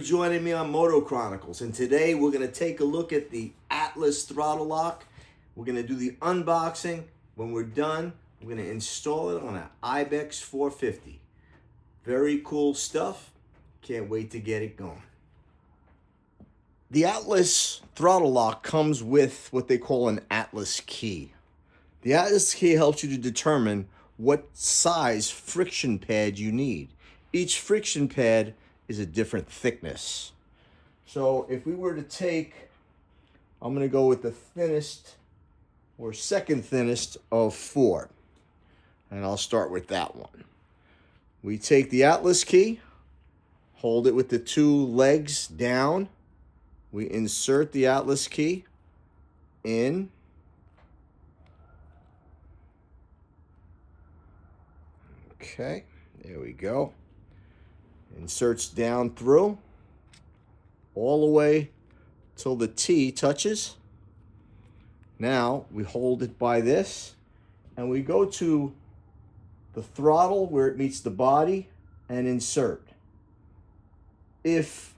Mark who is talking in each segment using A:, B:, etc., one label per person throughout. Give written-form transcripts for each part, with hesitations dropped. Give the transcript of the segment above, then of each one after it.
A: joining me on Moto-Chronicles, and today we're going to take a look at the Atlas Throttle Lock. We're going to do the unboxing. When we're done, we're going to install it on an Ibex 450. Very cool stuff. Can't wait to get it going. The Atlas Throttle Lock comes with what they call an Atlas key. The Atlas key helps you to determine what size friction pad you need. Each friction pad is a different thickness. So if we were to take, I'm going to go with the thinnest or second thinnest of 4. And I'll start with that one. We take the Atlas key, hold it with the 2 legs down. We insert the Atlas key in. Okay, there we go. Inserts down through all the way till the T touches. Now we hold it by this and we go to the throttle where it meets the body and insert. If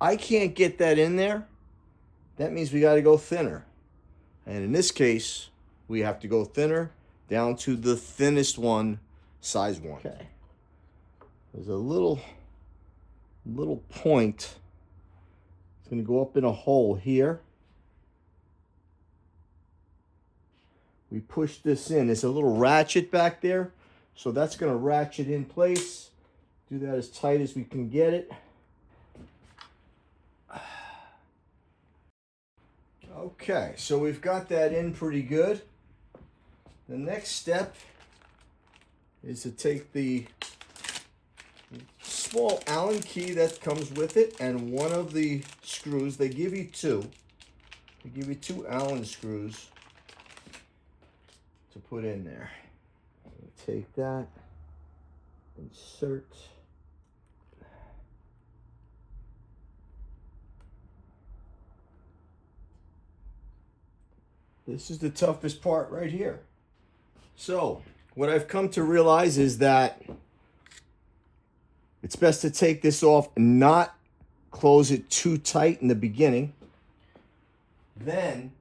A: I can't get that in there, that means we got to go thinner. And in this case, we have to go thinner down to the thinnest one, size 1. Okay. There's a little point. It's going to go up in a hole here. We push this in. There's a little ratchet back there, so that's going to ratchet in place. Do that as tight as we can get it. Okay, so we've got that in pretty good. The next step is to take the small Allen key that comes with it and one of the screws. They give you 2. They give you 2 Allen screws to put in there. Take that, insert. This is the toughest part right here. So what I've come to realize is that it's best to take this off and not close it too tight in the beginning. Then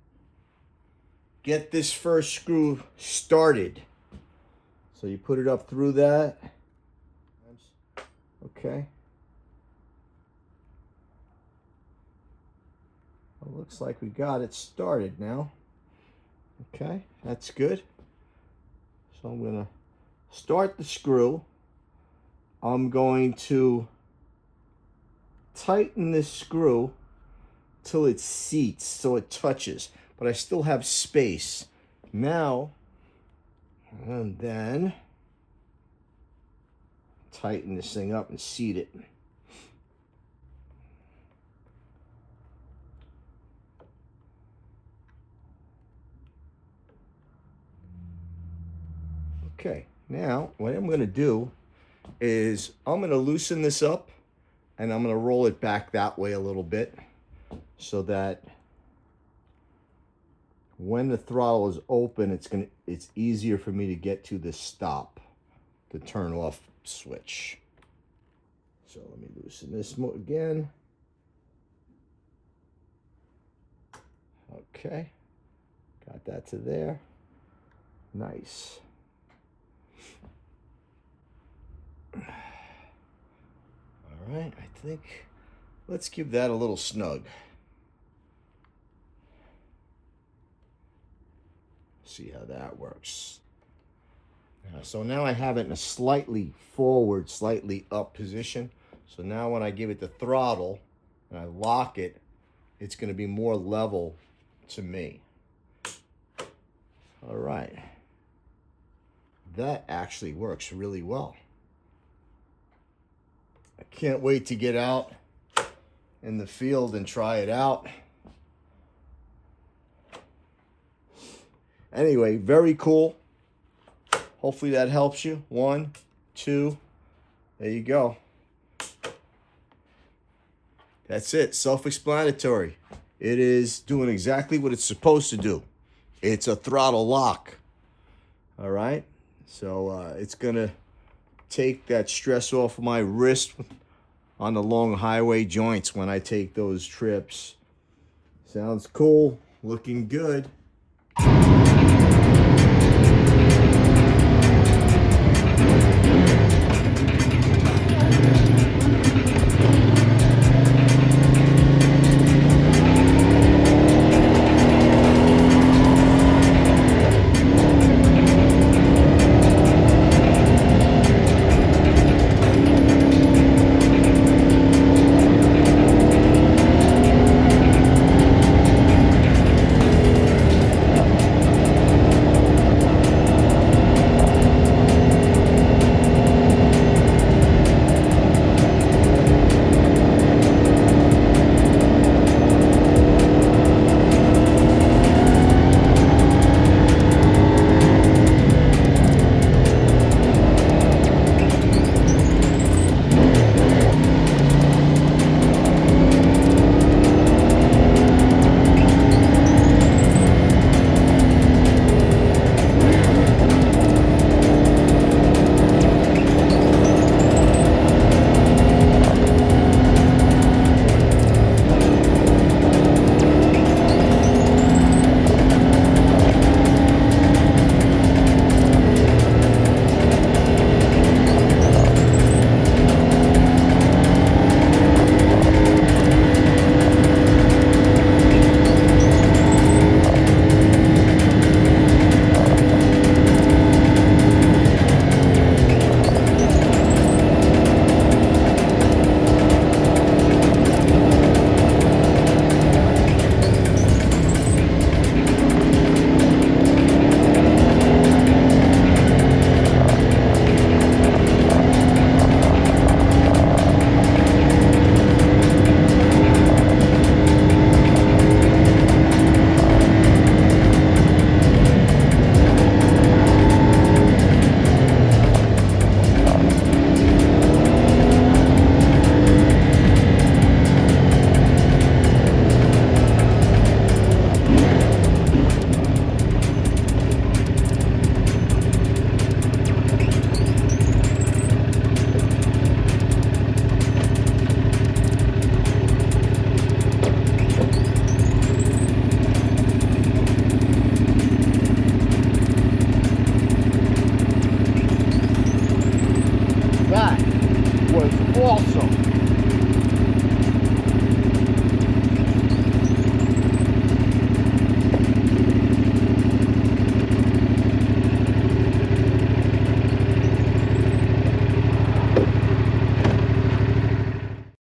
A: get this first screw started. So you put it up through that. Okay. Well, looks like we got it started now. Okay, that's good. So I'm going to start the screw. I'm going to tighten this screw till it seats, so it touches, but I still have space. Now, and then tighten this thing up and seat it. Okay, now what I'm going to do is I'm going to loosen this up and I'm going to roll it back that way a little bit so that when the throttle is open, it's easier for me to get to the stop, the turn off switch. So let me loosen this again. Okay, got that to there. Nice. All right, I think let's give that a little snug. See how that works. So now I have it in a slightly forward, slightly up position. So now when I give it the throttle and I lock it, it's going to be more level to me. All right. That actually works really well. I can't wait to get out in the field and try it out. Anyway, very cool. Hopefully that helps you. 1, 2, there you go. That's it, self-explanatory. It is doing exactly what it's supposed to do. It's a throttle lock. All right, so it's gonna take that stress off of my wrist on the long highway joints when I take those trips. Sounds cool, looking good.
B: That was awesome.